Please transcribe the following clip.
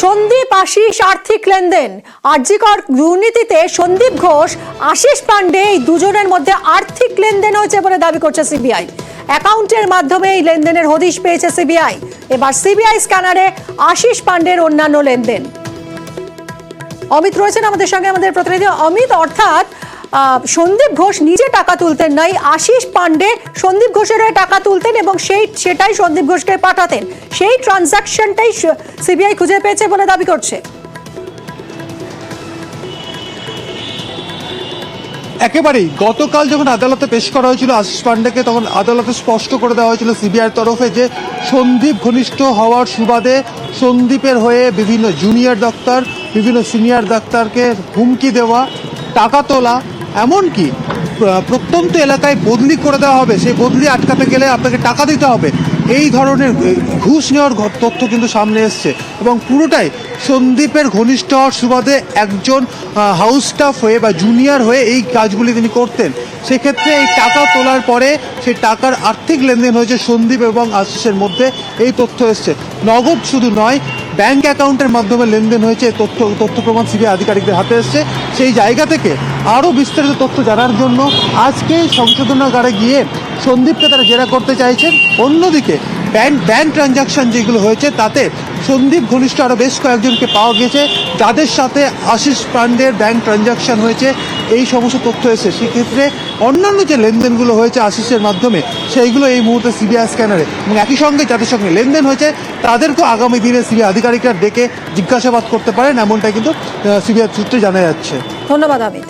সন্দীপ আশিস আর্থিক লেনদেন, আরজিকর দুর্নীতিতে সন্দীপ ঘোষ, আশিস পান্ডে এই দুজনের মধ্যে আর্থিক লেনদেন হয়েছে বলে দাবি করছে সিবিআই। অ্যাকাউন্টের মাধ্যমে এই লেনদেনের হদিশ পেয়েছে সিবিআই। এবার সিবিআই স্ক্যানারে আশিস পান্ডের অন্যান্য লেনদেন। অমিত রয়েছেন আমাদের সঙ্গে, আমাদের প্রতিনিধি অমিত। অর্থাৎ সন্দীপ ঘোষ নিজে টাকা তুলতেন নাই, আশিস পান্ডে সন্দীপ ঘোষের হয়ে টাকা তুলতেন এবং সেটাই সন্দীপ ঘোষকে পাঠাতেন। সেই ট্রানজাকশনটাই সিবিআই খুঁজে পেয়েছে বলে দাবি করছে। একেবারেই গতকাল যখন আদালতে পেশ করা হয়েছিল আশিস পান্ডেকে, তখন আদালতে স্পষ্ট করে দেওয়া হয়েছিল সিবিআইয়ের তরফে যে সন্দীপ ঘনিষ্ঠ হওয়ার সুবাদে সন্দীপের হয়ে বিভিন্ন জুনিয়র ডাক্তার, বিভিন্ন সিনিয়র ডাক্তারকে হুমকি দেওয়া, টাকা তোলা, এমনকি প্রত্যন্ত এলাকায় বদলি করে দেওয়া হবে, সেই বদলি আটকাতে গেলে আপনাকে টাকা দিতে হবে, এই ধরনের ঘুষ নেওয়ার তথ্য কিন্তু সামনে এসছে। এবং পুরোটাই সন্দীপের ঘনিষ্ঠ হওয়ার সুবাদে একজন হাউস স্টাফ হয়ে বা জুনিয়র হয়ে এই কাজগুলি তিনি করতেন। সেক্ষেত্রে এই টাকা তোলার পরে সেই টাকার আর্থিক লেনদেন হয়েছে সন্দীপ এবং আশিসের মধ্যে, এই তথ্য এসছে। নগদ শুধু নয়, ব্যাংক অ্যাকাউন্টের মাধ্যমে লেনদেন হয়েছে, তথ্য প্রমাণ সিবিআই আধিকারিকদের হাতে এসছে। সেই জায়গা থেকে আরও বিস্তারিত তথ্য জানার জন্য আজকে সংশোধনাগারে গিয়ে সন্দীপকে তারা জেরা করতে চাইছেন। অন্যদিকে ব্যাংক ট্রানজাকশন যেগুলো হয়েছে তাতে সন্দীপ ঘনিষ্ঠ আরও বেশ কয়েকজনকে পাওয়া গেছে, যাদের সাথে আশিস পান্ডের ব্যাংক ট্রানজাকশন হয়েছে, এই সমস্ত তথ্য এসেছে। সেক্ষেত্রে অন্যান্য যে লেনদেনগুলো হয়েছে আশিসের মাধ্যমে, সেইগুলো এই মুহূর্তে সিবিআই স্ক্যানারে, এবং একই সঙ্গে যাদের সঙ্গে লেনদেন হয়েছে তাদেরকেও আগামী দিনে সিবিআই আধিকারিকরা ডেকে জিজ্ঞাসাবাদ করতে পারেন, এমনটাই কিন্তু সিবিআই সূত্রে জানা যাচ্ছে। ধন্যবাদ অমিত।